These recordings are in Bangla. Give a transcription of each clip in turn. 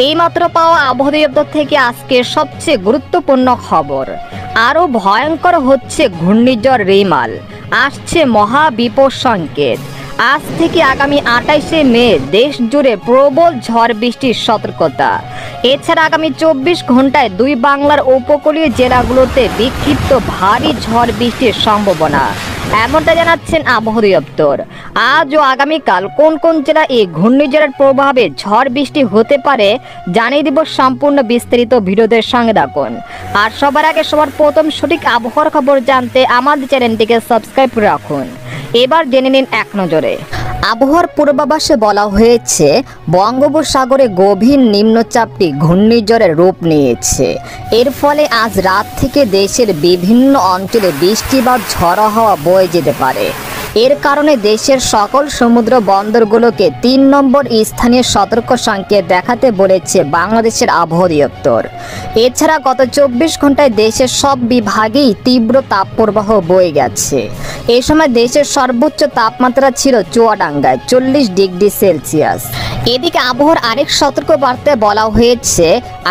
এইমাত্র পাওয়া আবহাওয়া দপ্তর থেকে আজকে সবচেয়ে গুরুত্বপূর্ণ খবর। আরও ভয়ঙ্কর হচ্ছে ঘূর্ণিঝড় রেমাল, আসছে মহা বিপদ সংকেত। আজ থেকে আগামী 28শে মে দেশ জুড়ে প্রবল ঝড় বৃষ্টির সতর্কতা। এছাড়া আগামী 24 ঘন্টায় দুই বাংলার উপকূলীয় জেলাগুলোতে বিক্ষিপ্ত ভারী ঝড় বৃষ্টির সম্ভাবনা, এমনটা জানাচ্ছেন আবহাওয়া দপ্তর। আজ ও আগামীকাল কোন কোন জেলায় এই ঘূর্ণিঝড়ের প্রভাবে ঝড় বৃষ্টি হতে পারে জানিয়ে দিব সম্পূর্ণ বিস্তারিত ভিডিওদের সঙ্গে থাকুন। আর সবার আগে সবার প্রথম সঠিক আবহাওয়ার খবর জানতে আমাদের চ্যানেলটিকে সাবস্ক্রাইব করে রাখুন। এবার জেনে নিন এক নজরে। আবহাওয়ার পূর্বাভাসে বলা হয়েছে বঙ্গোপসাগরে গভীর নিম্নচাপটি ঘূর্ণিঝড়ের রূপ নিয়েছে। এর ফলে আজ রাত থেকে দেশের বিভিন্ন অঞ্চলে বৃষ্টি বা ঝড়ো হাওয়া বয়ে যেতে পারে। এর কারণে দেশের সকল সমুদ্র বন্দরগুলোকে 3 নম্বর স্থানীয় সতর্ক সংকেত দেখাতে বলেছে বাংলাদেশের আবহাওয়া দপ্তর। এছাড়া গত 24 ঘন্টায় দেশের সব বিভাগেই তীব্র তাপপ্রবাহ বয়ে গেছে। এই সময় দেশের সর্বোচ্চ তাপমাত্রা ছিল চুয়াডাঙ্গায় 40 ডিগ্রি সেলসিয়াস। এদিকে আবহাওয়ার আরেক সতর্ক বার্তায় বলা হয়েছে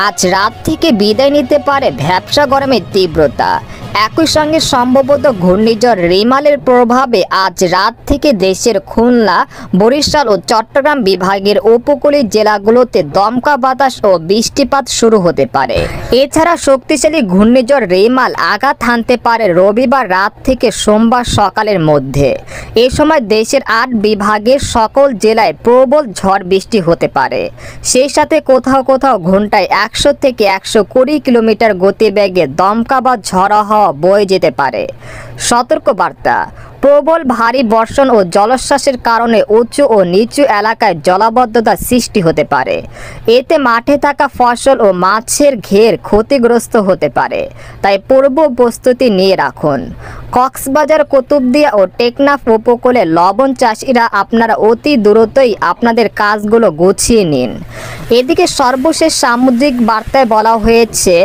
আজ রাত থেকে বিদায় নিতে পারে ভ্যাপসা গরমের তীব্রতা। একই সঙ্গে সম্ভবত ঘূর্ণিঝড় রেমালের প্রভাবে আজ রাত থেকে দেশের খুলনা, বরিশাল ও চট্টগ্রাম বিভাগের উপকূলীয় জেলাগুলোতে দমকা বাতাস ও বৃষ্টিপাত শুরু হতে পারে। এছাড়া শক্তিশালী ঘূর্ণিঝড় রেমাল আঘাত হানতে পারে রবিবার রাত থেকে সোমবার সকালের মধ্যে। এ সময় দেশের 8 বিভাগের সকল জেলায় প্রবল ঝড় বৃষ্টি হতে পারে। সেই সাথে কোথাও কোথাও ঘন্টায় 100 থেকে 120 কিলোমিটার গতিবেগে দমকা বা ঝড়ো হাওয়া বয়ে যেতে পারে। সতর্কবার্তা: প্রবল ভারী বর্ষণ ও জলোচ্ছ্বাসের কারণে উঁচু ও নিচু এলাকায় জলাবদ্ধতা সৃষ্টি হতে পারে। এতে মাঠে থাকা ফসল ও মাছের ঘের ক্ষতিগ্রস্ত হতে পারে, তাই পূর্ব প্রস্তুতি নিয়ে রাখুন। কক্সবাজার, কুতুবদিয়া ও টেকনাফ উপকূলে লবণ চাষিরা আপনারা অতি দ্রুতই আপনাদের কাজগুলো গুছিয়ে নিন। এদিকে সর্বশেষ সামুদ্রিক বার্তায় বলা হয়েছে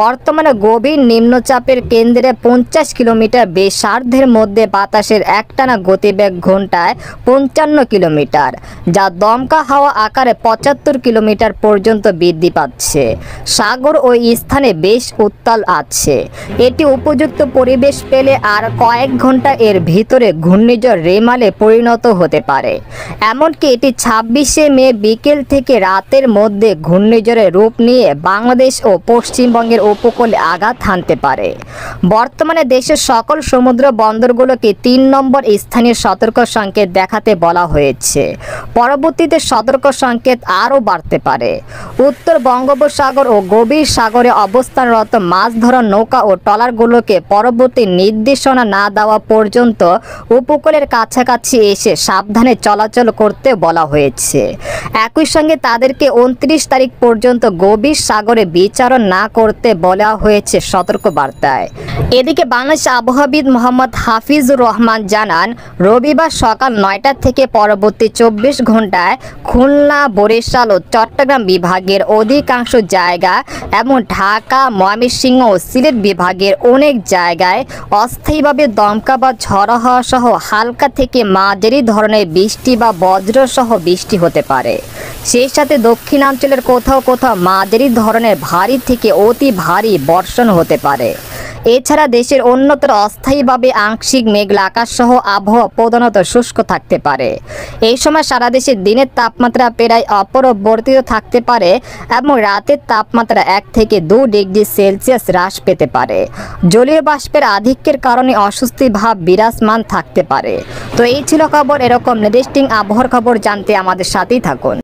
বর্তমানে গভীর নিম্নচাপের কেন্দ্রে 50 কিলোমিটার ব্যাসার্ধের মধ্যে বাতাসের একটানা গতিবেগ ঘন্টায় 55 কিলোমিটার, যা দমকা হাওয়া আকারে 75 কিলোমিটার পর্যন্ত বৃদ্ধি পাচ্ছে। সাগর ওই স্থানে বেশ উত্তাল আছে। এটি উপযুক্ত পরিবেশ পেলে আর কয়েক ঘন্টা এর ভিতরে ঘূর্ণিঝড় রেমালে পরিণত হতে পারে। এমনকি এটি 26শে মে বিকেল থেকে রাতের মধ্যে ঘূর্ণিঝড়ের রূপ নিয়ে বাংলাদেশ ও পশ্চিমবঙ্গের উপকূলে আঘাত হানতে পারে। বর্তমানে দেশের সকল সমুদ্র বন্দরগুলোকে 3 নম্বর স্থানীয় সতর্ক সংকেত দেখাতে বলা হয়েছে। পরবর্তীতে সতর্ক সংকেত আরও বাড়তে পারে। উত্তর বঙ্গোপসাগর ও গভীর সাগরে অবস্থানরত মাছ ধরা নৌকা ও ট্রলারগুলোকে পরবর্তী নির্দেশনা না দেওয়া পর্যন্ত উপকূলের কাছাকাছি এসে সাবধানে চলাচল করতে বলা হয়েছে। একই সঙ্গে তাদেরকে 29 তারিখ পর্যন্ত গভীর সাগরে বিচরণ না করতে বলা হয়েছে সতর্কবার্তায়। এদিকে বাংলাদেশ আবহাওয়াবিদ মোহাম্মদ হাফিজুর রহমান জানান, রবিবার সকাল 9টা থেকে পরবর্তী 24 ঘন্টায় খুলনা, বরিশাল ও চট্টগ্রাম বিভাগের অধিকাংশ জায়গা এবং ঢাকা, ময়মনসিংহ ও সিলেট বিভাগের অনেক জায়গায় অস্থায়ীভাবে দমকা বা ঝড়ো হাওয়া সহ হালকা থেকে মাঝারি ধরনের বৃষ্টি বা বজ্রসহ বৃষ্টি হতে পারে। সেই সাথে দক্ষিণাঞ্চলের কোথাও কোথাও মাঝারি ধরনের ভারী থেকে অতি ভারী বর্ষণ হতে পারে। এছাড়া দেশের অন্যত্র অস্থায়ীভাবে আংশিক মেঘলা আকাশ সহ আবহাওয়া প্রধানত শুষ্ক থাকতে পারে। এই সময় সারা দেশে দিনের তাপমাত্রা প্রায় অপরিবর্তিত থাকতে পারে এবং রাতের তাপমাত্রা 1 থেকে 2 ডিগ্রি সেলসিয়াস হ্রাস পেতে পারে। জলীয় বাষ্পের আধিক্যের কারণে অস্বস্তি ভাব বিরাজমান থাকতে পারে। তো এই ছিল খবর। এরকম ইন্টারেস্টিং আবহাওয়ার খবর জানতে আমাদের সাথেই থাকুন।